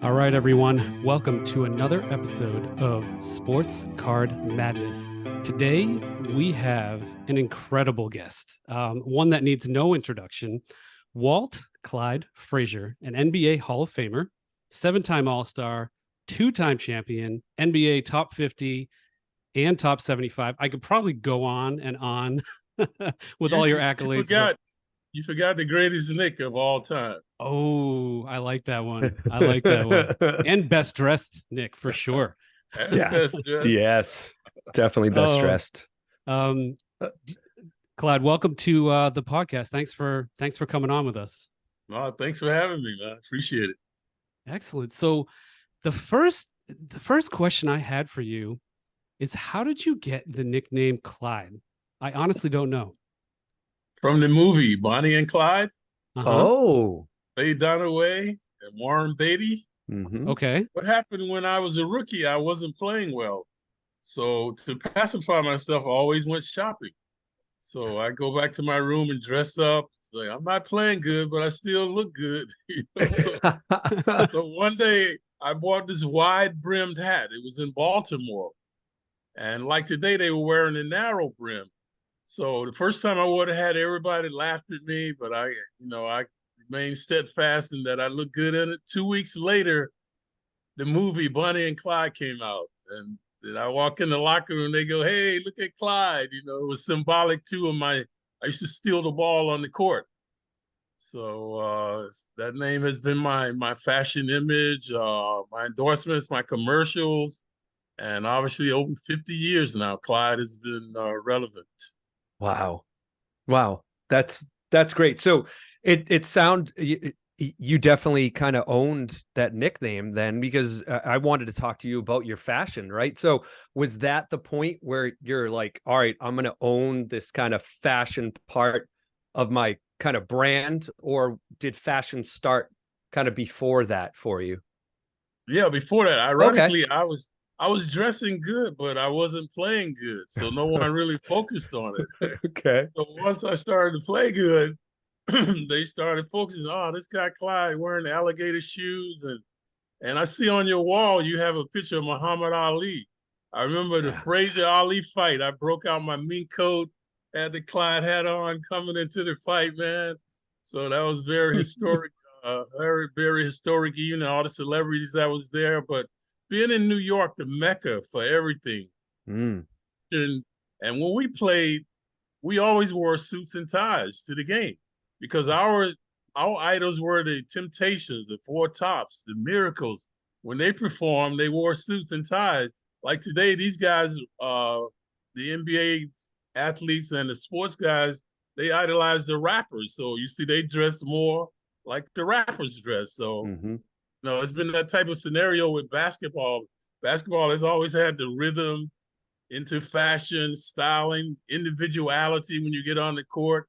All right, everyone. Welcome to another episode of Sports Card Madness. Today, we have an incredible guest, one that needs no introduction. Walt Clyde Frazier, an NBA Hall of Famer, seven-time All-Star, two-time champion, NBA Top 50 and Top 75. I could probably go on and on with You, all your you accolades, but forgot you forgot the greatest Nick of all time. oh, I like that one. I like that one. And best dressed Nick for sure. And Yeah. best dressed. Yes. Definitely best Oh, dressed. um, Clyde, welcome to the podcast. Thanks for coming on with us. No, thanks for having me, man. Appreciate it. Excellent. So the first question I had for you is how did you get the nickname Clyde? I honestly don't know. From the movie Bonnie and Clyde, Uh-huh. Oh. Faye Dunaway and Warren Beatty. Hmm. Okay. What happened when I was a rookie? I wasn't playing well. So to pacify myself, I always went shopping. So I go back to my room and dress up. Say, I'm not playing good, but I still look good. So one day I bought this wide brimmed hat. It was in Baltimore. And like today, they were wearing a narrow brim. So the first time I wore the hat, everybody laughed at me, but I remained steadfast in that I looked good in it. 2 weeks later, the movie Bonnie and Clyde came out. And then I walk in the locker room, they go, "Hey, look at Clyde." It was symbolic too of I used to steal the ball on the court. So that name has been my fashion image, my endorsements, my commercials, and obviously over 50 years now, Clyde has been relevant. Wow. Wow. That's great. So it sound you definitely kind of owned that nickname then, because I wanted to talk to you about your fashion, right? So was that the point where you're like, all right, I'm going to own this kind of fashion part of my kind of brand, or did fashion start kind of before that for you? Yeah, before that, Okay. ironically, I was dressing good, but I wasn't playing good, so no one really focused on it. Okay. So once I started to play good, they started focusing. Oh, this guy Clyde wearing the alligator shoes, and I see on your wall you have a picture of Muhammad Ali. I remember the Yeah. Frazier Ali fight. I broke out my mink coat, had the Clyde hat on, coming into the fight, man. So that was very historic, very very historic. Even all the celebrities that was there, but being in New York, the mecca for everything, Mm. and when we played, we always wore suits and ties to the game because our idols were the Temptations, the Four Tops, the Miracles. When they performed, they wore suits and ties. Like today, these guys, the NBA athletes and the sports guys, they idolize the rappers. So you see, they dress more like the rappers dress. So Hmm. it's been that type of scenario with basketball. Basketball has always had the rhythm into fashion, styling, individuality when you get on the court.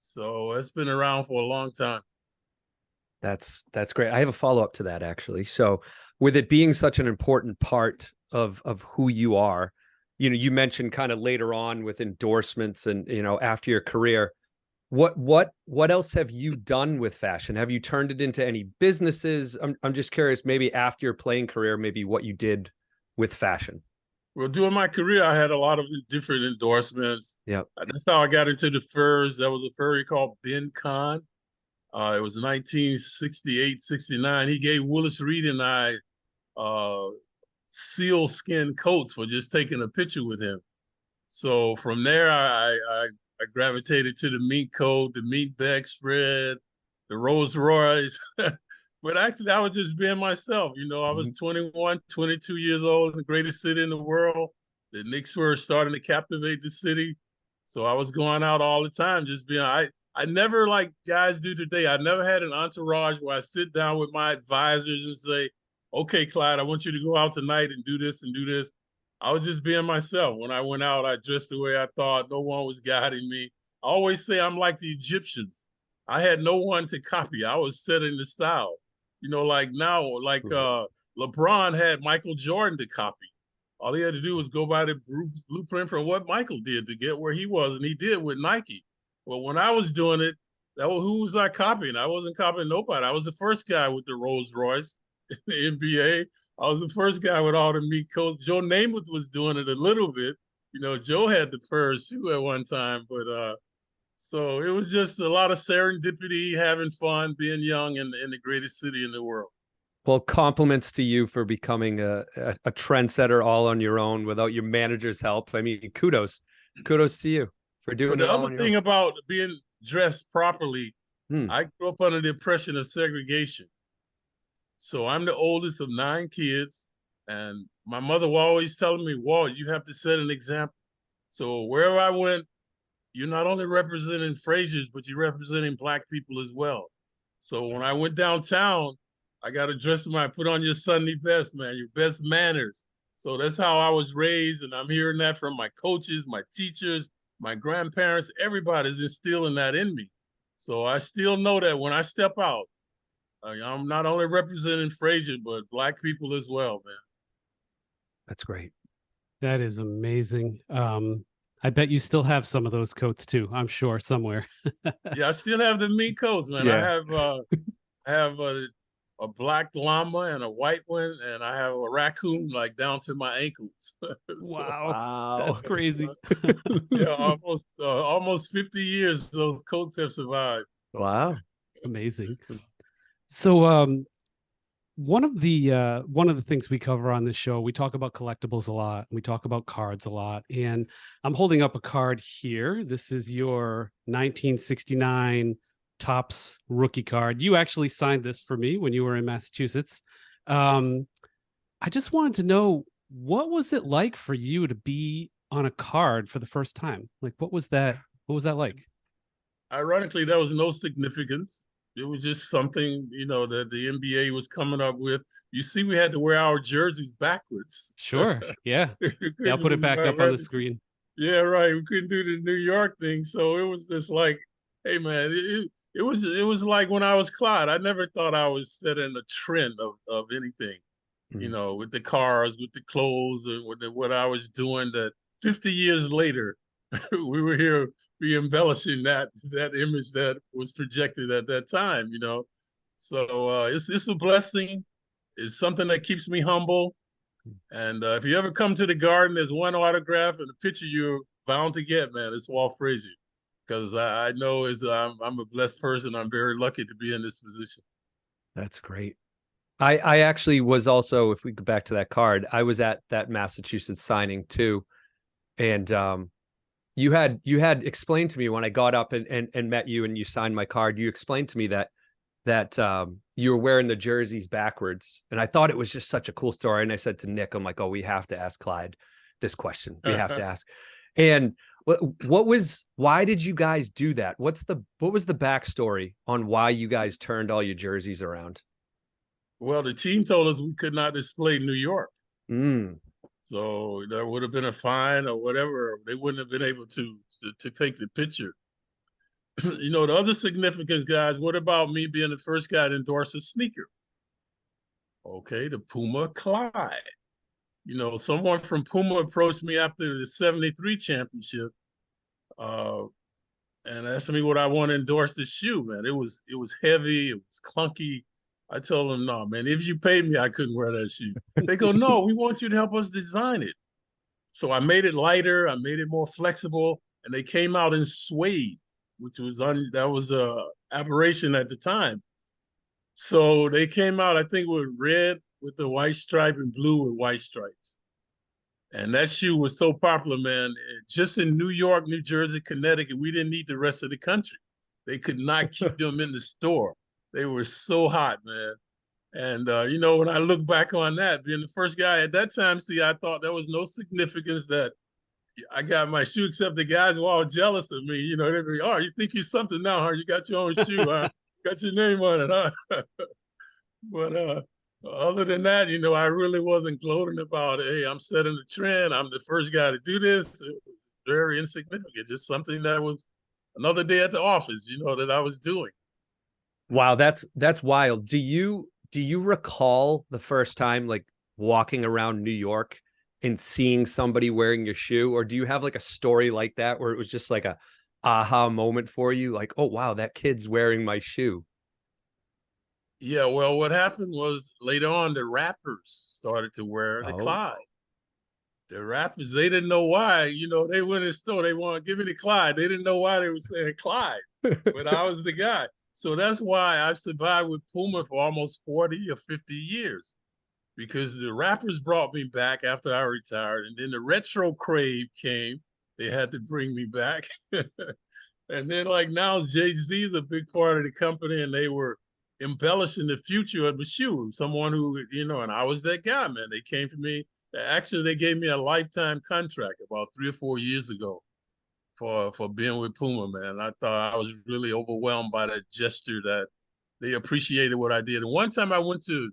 So it's been around for a long time. That's great. I have a follow-up to that actually. So with it being such an important part of who you are, you mentioned kind of later on with endorsements and after your career, what else have you done with fashion? Have you turned it into any businesses? I'm just curious, maybe after your playing career, maybe what you did with fashion. Well, during my career, I had a lot of different endorsements. Yep. That's how I got into the furs. There was a furry called Ben Kahn. It was 1968, 69. He gave Willis Reed and I uh, seal skin coats for just taking a picture with him. So from there, I gravitated to the mink coat, the meat bag spread, the Rolls Royce. But actually, I was just being myself. I Mhm. was 21, 22 years old in the greatest city in the world. The Knicks were starting to captivate the city. So I was going out all the time, just being, I never, like guys do today, I never had an entourage where I sit down with my advisors and say, okay, Clyde, I want you to go out tonight and do this and do this. I was just being myself. When I went out, I dressed the way I thought. No one was guiding me. I always say I'm like the Egyptians. I had no one to copy. I was setting the style. Like now, like LeBron had Michael Jordan to copy. All he had to do was go by the blueprint from what Michael did to get where he was, and he did with Nike. Well, when I was doing it, who was I copying? I wasn't copying nobody. I was the first guy with the Rolls Royce. in the NBA. I was the first guy with all the meat coats. Joe Namath was doing it a little bit. Joe had the first shoe at one time, but so it was just a lot of serendipity, having fun, being young in the greatest city in the world. Well, compliments to you for becoming a trendsetter all on your own without your manager's help. I mean, kudos to you for But doing it the all other on your thing own. about being dressed properly, Hmm. I grew up under the oppression of segregation. So I'm the oldest of 9 kids, and my mother was always telling me, Walt, you have to set an example. So wherever I went, you're not only representing Frazier's, but you're representing Black people as well. So when I went downtown, I got to dress put on your Sunday best, man, your best manners. So that's how I was raised, and I'm hearing that from my coaches, my teachers, my grandparents. Everybody's instilling that in me. So I still know that when I step out, I'm not only representing Frazier, but Black people as well, man. That's great. That is amazing. I bet you still have some of those coats too. I'm sure somewhere. Yeah, I still have the meat coats, man. Yeah. I have a black llama and a white one, and I have a raccoon like down to my ankles. So Wow, Wow. that's crazy. yeah, almost 50 years those coats have survived. Wow. Amazing. So, one of the things we cover on this show, we talk about collectibles a lot. We talk about cards a lot, and I'm holding up a card here. This is your 1969 Topps rookie card. You actually signed this for me when you were in Massachusetts. Um, I just wanted to know, what was it like for you to be on a card for the first time? Like, what was that? What was that like? Ironically, there was no significance. It was just something, that the NBA was coming up with. You see, we had to wear our jerseys backwards. Sure. Yeah. We Yeah. I'll put it couldn't back up on the screen. Yeah, right. We couldn't do the New York thing, so it was just like, hey, man, it was like when I was Clyde. I never thought I was setting a trend of anything, Mhm. with the cars, with the clothes, and with what I was doing. That 50 years later, we were here, be embellishing that image that was projected at that time. So it's a blessing. It's something that keeps me humble. And if you ever come to the Garden, there's one autograph and a picture you're bound to get, man. It's Walt Frazier, because I know I'm a blessed person. I'm very lucky to be in this position. That's great. I actually was also, if we go back to that card, I was at that Massachusetts signing too. And you had explained to me when I got up and met you and you signed my card, you explained to me that you were wearing the jerseys backwards. And I thought it was just such a cool story. And I said to Nick, I'm like, oh, we have to ask Clyde this question. We have to ask. And why did you guys do that? What was the backstory on why you guys turned all your jerseys around? Well, the team told us we could not display New York. Mm. So there would have been a fine or whatever. They wouldn't have been able to take the picture. The other significance, guys, what about me being the first guy to endorse a sneaker? Okay, the Puma Clyde. Someone from Puma approached me after the 73 championship uh, and asked me what I want to endorse the shoe, man. It was heavy, it was clunky. I told them, no, man, if you paid me, I couldn't wear that shoe. They go, no, we want you to help us design it. So I made it lighter, I made it more flexible, and they came out in suede, which was that was a aberration at the time. So they came out, I think, with red with the white stripe and blue with white stripes. And that shoe was so popular, man. Just in New York, New Jersey, Connecticut, we didn't need the rest of the country. They could not keep them in the store. They were so hot, man. And when I look back on that, being the first guy at that time, see, I thought there was no significance that I got my shoe, except the guys were all jealous of me. They'd be, oh, you think you're something now, huh? You got your own shoe, huh? Got your name on it, huh? But other than that, I really wasn't gloating about, hey, I'm setting the trend. I'm the first guy to do this. It was very insignificant, just something that was another day at the office, that I was doing. Wow, that's wild. Do you recall the first time like walking around New York and seeing somebody wearing your shoe, or do you have like a story like that where it was just like a aha moment for you, like, oh wow, that kid's wearing my shoe? Yeah, well, what happened was later on, the rappers started to wear the Oh, Clyde. The rappers, they didn't know why. They went in the store, they want to give me the Clyde. They didn't know why they were saying Clyde, but I was the guy. So that's why I've survived with Puma for almost 40 or 50 years, because the rappers brought me back after I retired. And then the retro crave came. They had to bring me back. And then like now Jay-Z is a big part of the company, and they were embellishing the future of the shoe. Someone who, and I was that guy, man. They came to me. Actually, they gave me a lifetime contract about 3 or 4 years ago for being with Puma, man. I thought I was really overwhelmed by that gesture, that they appreciated what I did. And one time I went to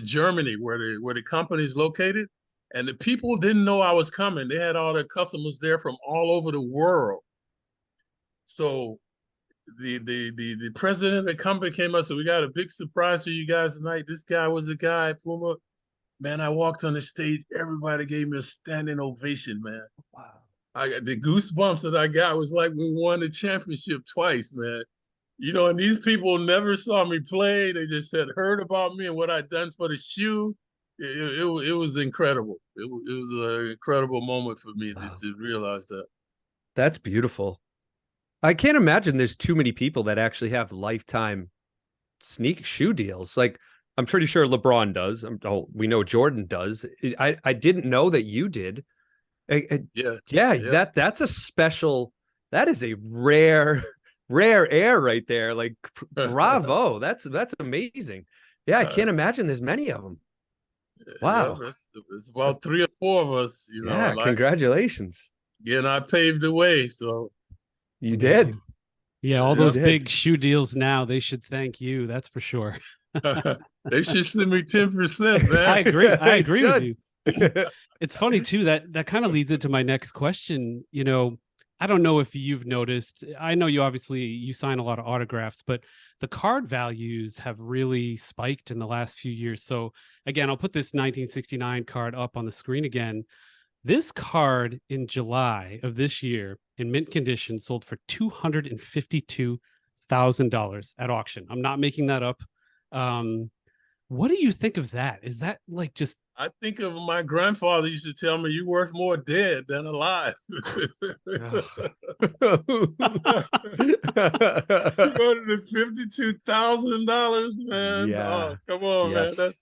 Germany, where the company is located, and the people didn't know I was coming. They had all their customers there from all over the world. So the president of the company came up, so we got a big surprise for you guys tonight. This guy was the guy at Puma. Man, I walked on the stage, everybody gave me a standing ovation, man. wow. The goosebumps that I got was like we won the championship twice, man. And these people never saw me play. They just had heard about me and what I'd done for the shoe. It was incredible. It was an incredible moment for me Wow. to realize that. That's beautiful. I can't imagine there's too many people that actually have lifetime sneak shoe deals. Like I'm pretty sure LeBron does. Oh, we know Jordan does. I didn't know that you did. Yeah, Yeah, yeah. that's a special. That is a rare air right there. Like bravo. That's amazing. Yeah, I can't imagine there's many of them. Yeah, Wow. it's about 3 or 4 of us, Yeah, and like congratulations. again, I paved the way. So You did. Amazing. Yeah, all You yeah, those did. big shoe deals now, they should thank you. That's for sure. they should send me 10%, I man. agree. I You agree with should. you. It's funny too that kind of leads into my next question. I don't know if you've noticed. I know you sign a lot of autographs, but the card values have really spiked in the last few years. So again, I'll put this 1969 card up on the screen again. This card in July of this year in mint condition sold for $252,000 at auction. I'm not making that up. Um, what do you think of that? Is that like just I think of my grandfather used to tell me, "You worth more dead than alive." $252,000, man. Yeah. Oh, come on, man. Yes.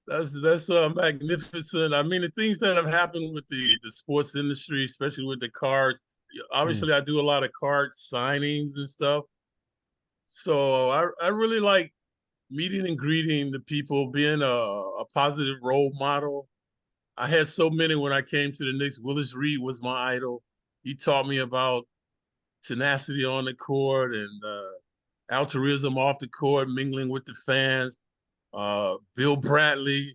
That's magnificent. I mean, the things that have happened with the sports industry, especially with the cards. Mm. Obviously, I do a lot of card signings and stuff. So I really like meeting and greeting the people, being a positive role model. I had so many when I came to the Knicks. Willis Reed was my idol. He taught me about tenacity on the court and altruism off the court, mingling with the fans. Bill Bradley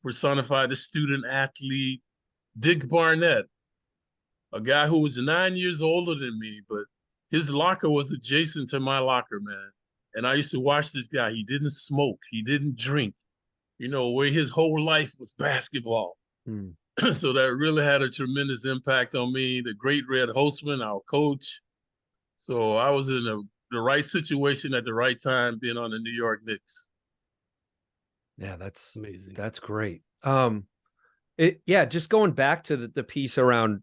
personified the student athlete. Dick Barnett, a guy who was 9 years older than me, but his locker was adjacent to my locker, man. And I used to watch this guy. He didn't smoke. He didn't drink. Where his whole life was basketball. Mm. So that really had a tremendous impact on me. The great Red Holtzman, our coach. So I was in the right situation at the right time, being on the New York Knicks. Yeah, that's amazing? that's great. Just going back to the piece around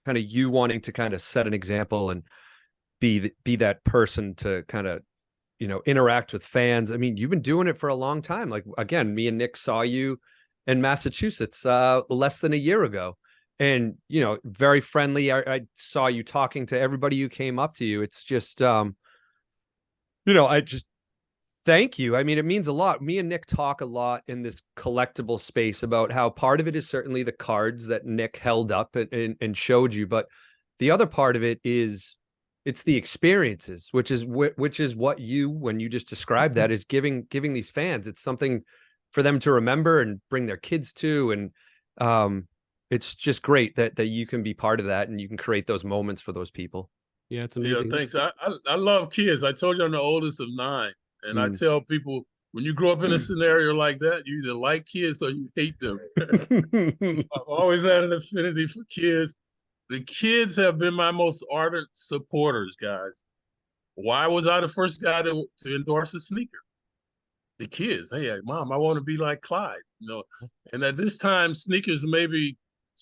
kind of you wanting to kind of set an example and be that person to kind of interact with fans. I mean, you've been doing it for a long time. Like again, me and Nick saw you in Massachusetts less than a year ago, and very friendly. I saw you talking to everybody who came up to you. It's just I just thank you. I mean, it means a lot. Me and Nick talk a lot in this collectible space about how part of it is certainly the cards that Nick held up and showed you, but the other part of it is it's the experiences, which is what when you just described that, is giving these fans. It's something for them to remember and bring their kids to, and it's just great that you can be part of that and you can create those moments for those people. Yeah, it's Yeah, amazing. thanks. I love kids. I told you I'm the oldest of 9. And I Mm. tell people, when you grow up in a scenario like that, you either like kids or you hate them. I've always had an affinity for kids. The kids have been my most ardent supporters, guys. Why was I the first guy to endorse a sneaker? the kids. Hey, Mom, I want to be like Clyde. And at this time, sneakers maybe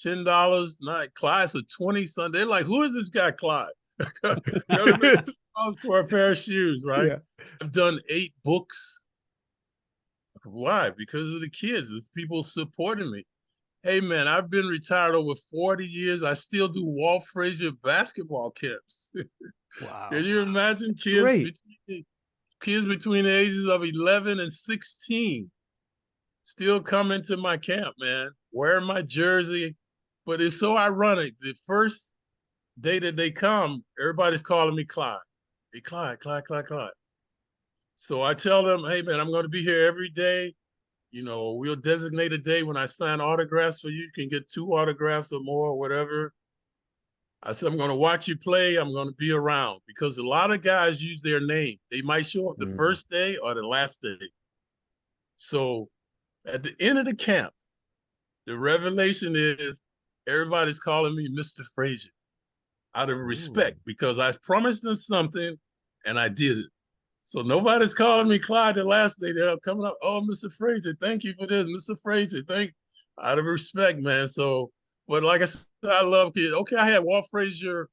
$10. Not Clyde's a 20 something. They're like, who is this guy, Clyde? Gotta make $10 for a pair of shoes, right? Yeah. I've done 8 books. Why? Because of the kids. It's people supporting me. Hey man, I've been retired over 40 years. I still do Walt Frazier basketball camps. Wow. Can you imagine kids between the ages of 11 and 16 still coming to my camp, man, wearing my jersey? But it's so ironic. The first day that they come, everybody's calling me Clyde. Hey, Clyde, Clyde, Clyde, Clyde. So I tell them, hey man, I'm going to be here every day. We'll designate a day when I sign autographs for you. You can get 2 autographs or more or whatever. I said, I'm going to watch you play. I'm going to be around because a lot of guys use their name. They might show up the first day or the last day. So at the end of the camp, the revelation is everybody's calling me Mr. Frazier out of respect because I promised them something and I did it. So nobody's calling me Clyde the last day. They're coming up, oh, Mr. Frazier, thank you for this, Mr. Frazier, out of respect, man. So, but like I said, I love kids. Okay, I had Walt Frazier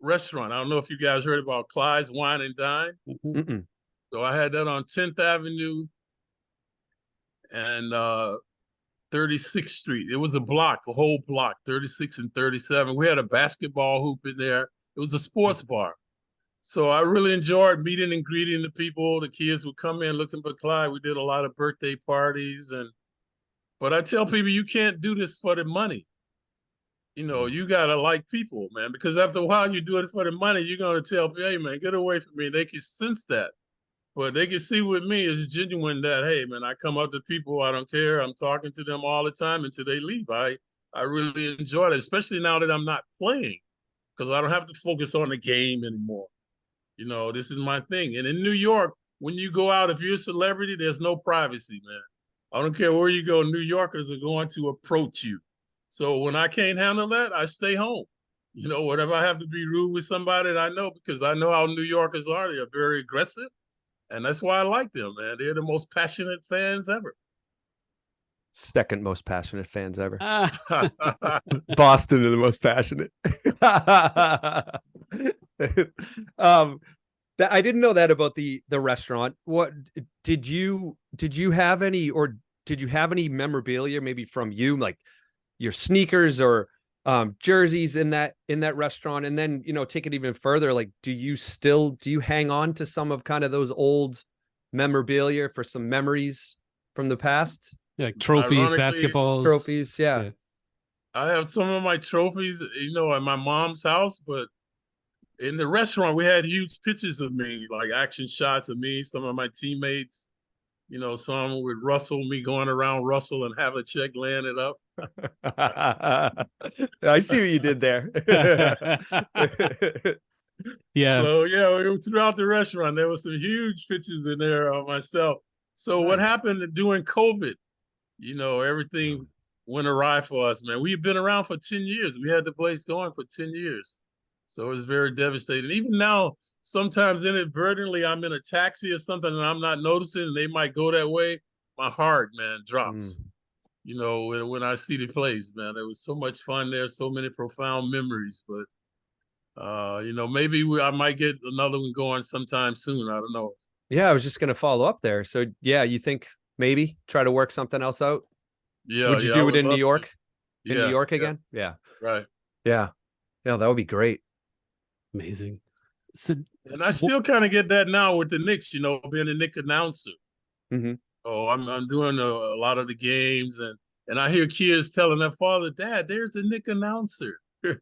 restaurant. I don't know if you guys heard about Clyde's Wine and Dine. Mm-mm. So I had that on 10th Avenue and 36th Street. It was a whole block, 36 and 37. We had a basketball hoop in there. It was a sports bar. So I really enjoyed meeting and greeting the people. The kids would come in looking for Clyde. We did a lot of birthday parties. But I tell people, you can't do this for the money. You got to like people, man, because after a while you do it for the money, you're going to tell people, hey, man, get away from me. They can sense that. But they can see with me it's genuine that, hey, man, I come up to people. I don't care. I'm talking to them all the time until they leave. I really enjoy it, especially now that I'm not playing because I don't have to focus on the game anymore. This is my thing. And in New York, when you go out, if you're a celebrity, there's no privacy, man. I don't care where you go. New Yorkers are going to approach you. So when I can't handle that, I stay home. Whatever I have to be rude with somebody that I know, because I know how New Yorkers are. They are very aggressive. And that's why I like them, man. They're the most passionate fans ever. Second most passionate fans ever. Boston are the most passionate. That I didn't know that about the restaurant. What did you have any, or did you have any memorabilia maybe from you, like your sneakers or jerseys in that restaurant? And then, take it even further, like do you hang on to some of kind of those old memorabilia for some memories from the past? Yeah, like trophies, basketballs. Trophies, yeah. I have some of my trophies, at my mom's house, but in the restaurant, we had huge pictures of me, like action shots of me, some of my teammates, some with Russell, me going around Russell and Havlicek laying it up. I see what you did there. Yeah. So, yeah, throughout the restaurant, there were some huge pictures in there of myself. So what happened during COVID, everything went awry for us, man. We've been around for 10 years. We had the place going for 10 years. So it was very devastating. Even now, sometimes inadvertently, I'm in a taxi or something and I'm not noticing, and they might go that way. My heart, man, drops. When I see the place, man, there was so much fun there, so many profound memories. But, maybe I might get another one going sometime soon. I don't know. Yeah, I was just going to follow up there. So, yeah, you think maybe try to work something else out? Yeah. Would you do it in New York? In New York again? Yeah. Right. Yeah. Yeah, that would be great. Amazing. So, and I still kind of get that now with the Knicks, being a Knicks announcer. Mm-hmm. Oh, I'm doing a lot of the games, and I hear kids telling their father, Dad, there's a Knicks announcer. They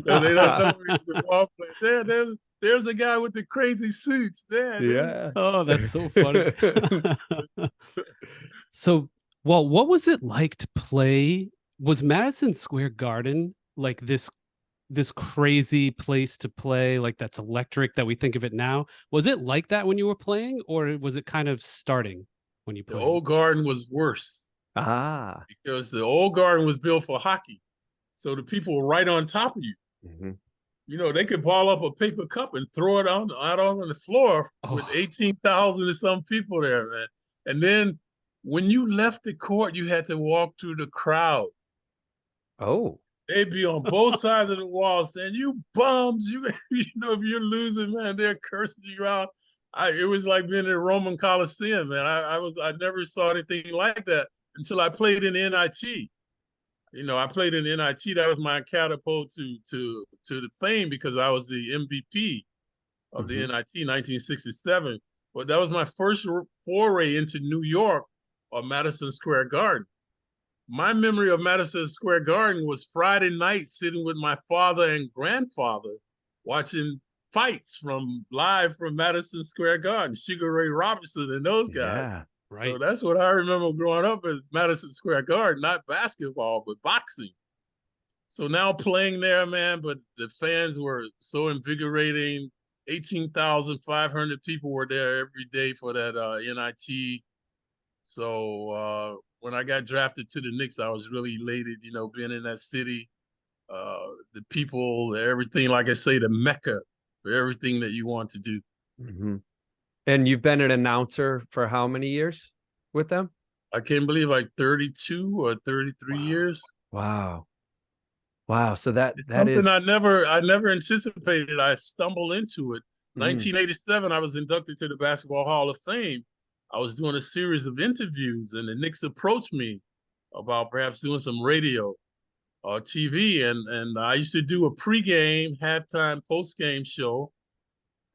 don't know he's the ball player. There's a guy with the crazy suits. Yeah. Oh, that's so funny. So, well, what was it like to play? Was Madison Square Garden like this crazy place to play, like that's electric that we think of it now? Was it like that when you were playing, or was it kind of starting when you played? The old Garden was worse. Because the old Garden was built for hockey. So the people were right on top of you. Mm-hmm. they could ball up a paper cup and throw it out on the floor with Oh, 18,000 or some people there, man. And then when you left the court, you had to walk through the crowd. Oh, They'd be on both sides of the wall saying, "You bums, you if you're losing, man, they're cursing you out." It was like being in the Roman Coliseum, man. I never saw anything like that until I played in NIT. I played in NIT. That was my catapult to the fame because I was the MVP of the hmm, NIT 1967. But that was my first foray into New York or Madison Square Garden. My memory of Madison Square Garden was Friday night sitting with my father and grandfather watching fights from live from Madison Square Garden, Sugar Ray Robinson and those guys. yeah, So right. that's what I remember growing up as Madison Square Garden, not basketball, but boxing. So now playing there, man, but the fans were so invigorating. 18,500 people were there every day for that NIT. So when I got drafted to the Knicks, I was really elated, being in that city, the people, everything, like I say, the mecca for everything that you want to do. hmm. And you've been an announcer for how many years with them? I can't believe like 32 or 33 Wow. years. Wow. Wow. So that It's that something is I never anticipated. I stumbled into it. mm, 1987, I was inducted to the Basketball Hall of Fame. I was doing a series of interviews, and the Knicks approached me about perhaps doing some radio or TV, and I used to do a pregame, halftime, postgame show,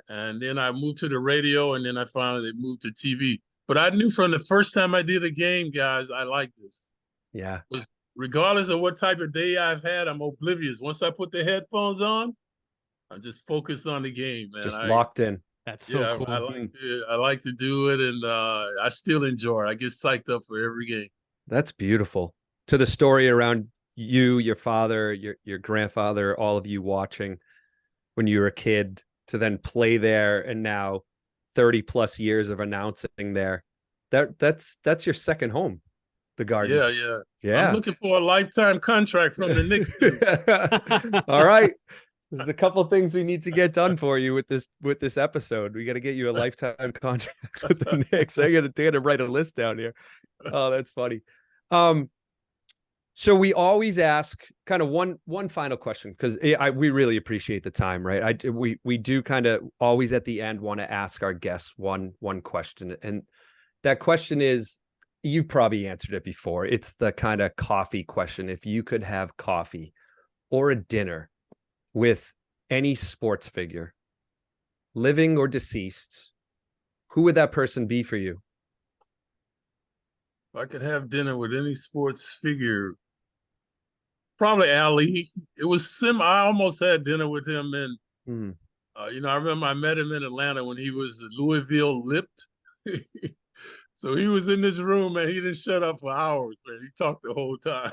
and then I moved to the radio, and then I finally moved to TV. But I knew from the first time I did a game, guys, I like this. yeah, Was regardless of what type of day I've had, I'm oblivious. Once I put the headphones on, I'm just focused on the game, man. just locked in. That's so Yeah, cool. Mm, I like to do it, and I still enjoy it. I get psyched up for every game. that's beautiful. To the story around you, your father, your grandfather, all of you watching when you were a kid to then play there and now 30 plus years of announcing there. That's your second home, the Garden. Yeah, yeah. I'm Yeah. looking for a lifetime contract from the Knicks too. All right. There's a couple things we need to get done for you with this episode. We got to get you a lifetime contract with the Knicks. I gotta write a list down here. Oh, that's funny. Um, so we always ask kind of one final question because we really appreciate the time, right? We do kind of always at the end want to ask our guests one question, and that question is, you've probably answered it before. It's the kind of coffee question. If you could have coffee or a dinner with any sports figure, living or deceased, who would that person be for you? If I could have dinner with any sports figure, probably Ali. It was I almost had dinner with him, and Hmm. I remember I met him in Atlanta when he was Louisville lipped. So he was in this room, and he didn't shut up for hours, man. He talked the whole time.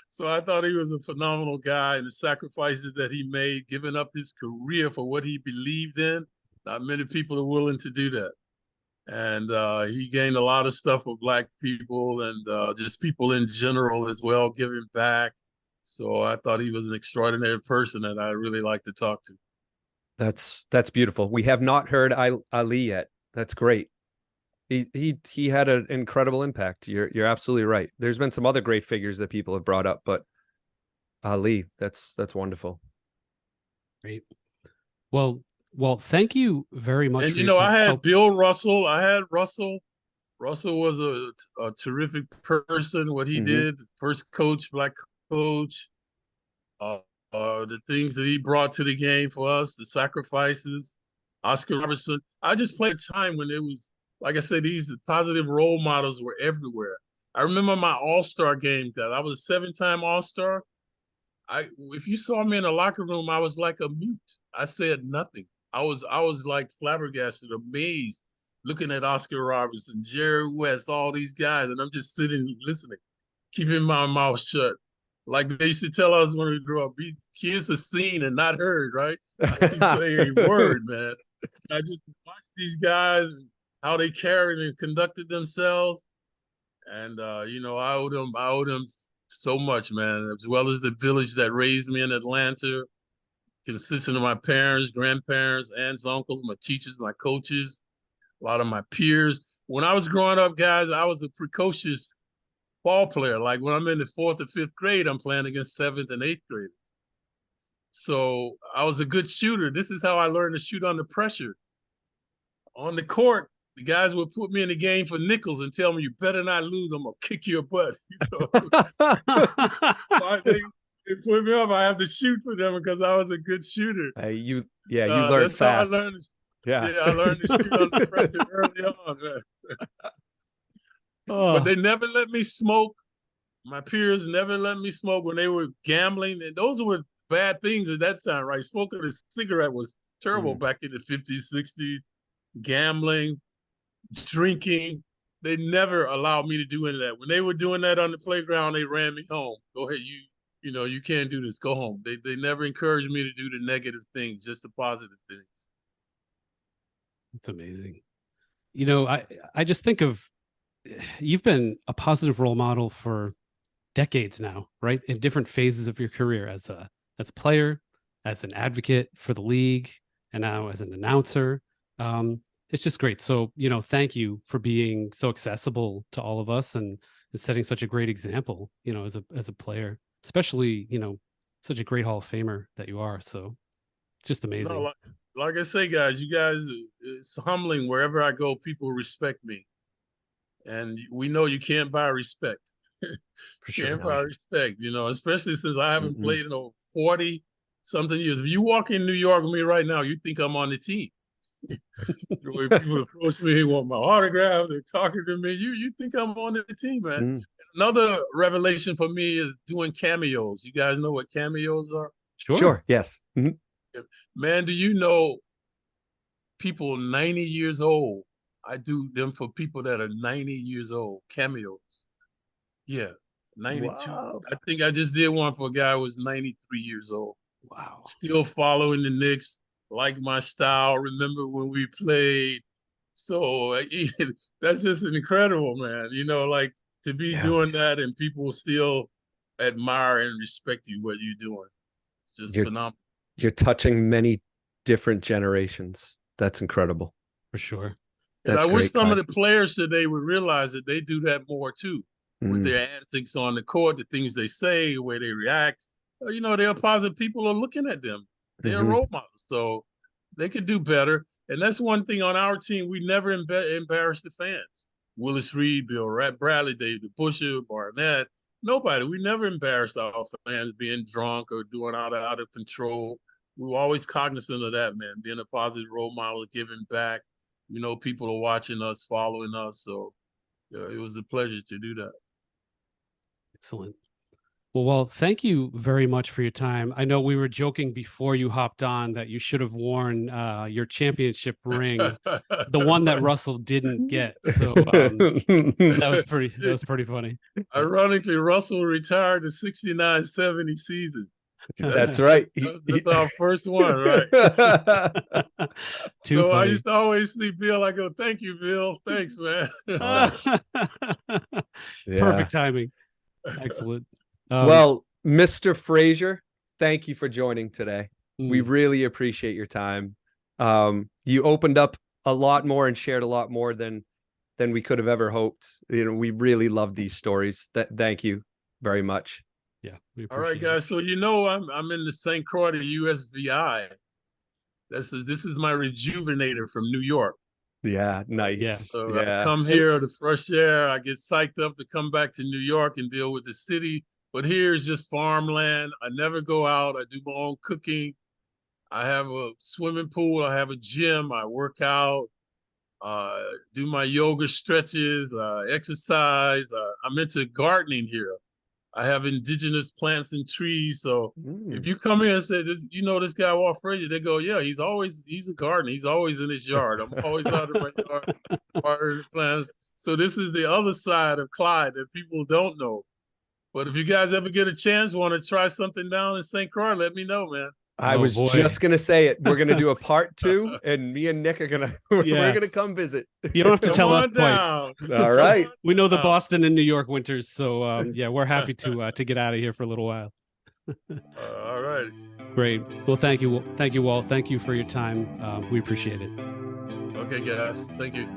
So I thought he was a phenomenal guy, and the sacrifices that he made, giving up his career for what he believed in. Not many people are willing to do that. And he gained a lot of stuff for Black people and just people in general as well, giving back. So I thought he was an extraordinary person that I really like to talk to. That's beautiful. We have not heard Ali yet. That's great. He had an incredible impact. You're absolutely right. There's been some other great figures that people have brought up, but Ali, that's wonderful. Great. Well, thank you very much And for your I time. had Bill Russell. I had Russell. Russell was a terrific person. What he Mm-hmm. did, first coach, Black coach, uh, the things that he brought to the game for us, the sacrifices. Oscar Robertson. I just played a time when it was, like I said, these positive role models were everywhere. I remember my All-Star game that I was a 7-time All-Star. If you saw me in the locker room, I was like a mute. I said nothing. I was like flabbergasted, amazed, looking at Oscar Robertson, Jerry West, all these guys, and I'm just sitting listening, keeping my mouth shut. Like they used to tell us when we grew up, be kids are seen and not heard, right? I didn't say a word, man. I just watched these guys, how they carried and conducted themselves. And I owe them so much, man, as well as the village that raised me in Atlanta. consisting of my parents, grandparents, aunts, uncles, my teachers, my coaches, a lot of my peers. When I was growing up, guys, I was a precocious ball player. Like when I'm in the 4th or 5th grade, I'm playing against 7th and 8th graders. So I was a good shooter. This is how I learned to shoot under pressure. On the court, the guys would put me in the game for nickels and tell me, "You better not lose. I'm gonna kick your butt." They put me up. I have to shoot for them because I was a good shooter. You learned that's fast. How I learned. Yeah, I learned to shoot under pressure early on. But they never let me smoke. My peers never let me smoke when they were gambling, and those were bad things at that time, right? Smoking a cigarette was terrible back in the 50s, 60s. Gambling, drinking. They never allowed me to do any of that. When they were doing that on the playground, they ran me home. Go ahead, you can't do this. Go home. They never encouraged me to do the negative things, just the positive things. It's amazing. I just think of, you've been a positive role model for decades now, right? In different phases of your career as a player, as an advocate for the league, and now as an announcer. It's just great. So, thank you for being so accessible to all of us and setting such a great example, as a player, especially, such a great Hall of Famer that you are. So it's just amazing. No, like I say, guys, you guys, it's humbling. Wherever I go, people respect me. And we know you can't buy respect. For sure. Can't buy respect, especially since I haven't played in over 40 something years. If you walk in New York with me right now, you think I'm on the team. The way people approach me, they want my autograph, they're talking to me. You think I'm on the team, man. Another revelation for me is doing cameos. You guys know what cameos are? Sure. Yes. Man, do you know people 90 years old? I do them for people that are 90 years old, cameos. Yeah, 92. Wow. I think I just did one for a guy who was 93 years old. Wow. Still following the Knicks, like my style. Remember when we played? So that's just incredible, man. Like to be doing that and people still admire and respect you, what you're doing. It's just phenomenal. You're touching many different generations. That's incredible. For sure. And I wish some of the players today would realize that they do that more too. With their antics on the court, the things they say, the way they react. They're positive. People are looking at them. They're role models. So they could do better. And that's one thing on our team. We never embarrass the fans. Willis Reed, Bill Bradley, David Busher, Barnett. Nobody. We never embarrassed our fans being drunk or doing out of control. We were always cognizant of that, man. Being a positive role model, giving back. People are watching us, following us. So it was a pleasure to do that. Excellent. Well, thank you very much for your time. I know we were joking before you hopped on that you should have worn your championship ring, the one that Russell didn't get. So that was pretty funny. Ironically, Russell retired the 69-70 season. That's right. That's our first one, right? So funny. I used to always see Bill. I go, "Thank you, Bill. Thanks, man." Perfect timing. Excellent. Well, Mr. Frazier, thank you for joining today. We really appreciate your time. You opened up a lot more and shared a lot more than we could have ever hoped. We really love these stories. Thank you very much. Yeah. All right, guys. So I'm in the St. Croix USVI. This is my rejuvenator from New York. Yeah, nice. Yeah. So I come here, the fresh air. I get psyched up to come back to New York and deal with the city. But here's just farmland. I never go out. I do my own cooking. I have a swimming pool. I have a gym. I work out. Do my yoga stretches. Exercise. I'm into gardening here. I have indigenous plants and trees. So if you come here and say, this guy Walt Frazier, they go, yeah, he's a gardener. He's always in his yard. I'm always out in my yard watering plants. So this is the other side of Clyde that people don't know. But if you guys ever get a chance, want to try something down in St. Croix, let me know, man. I was just going to say it. We're going to do a part 2 and me and Nick are going to, we're going to come visit. You don't have to tell us twice. All right. We know the Boston and New York winters. So we're happy to get out of here for a little while. All right. Great. Well, thank you, Walt. Thank you for your time. We appreciate it. Okay, guys. Thank you.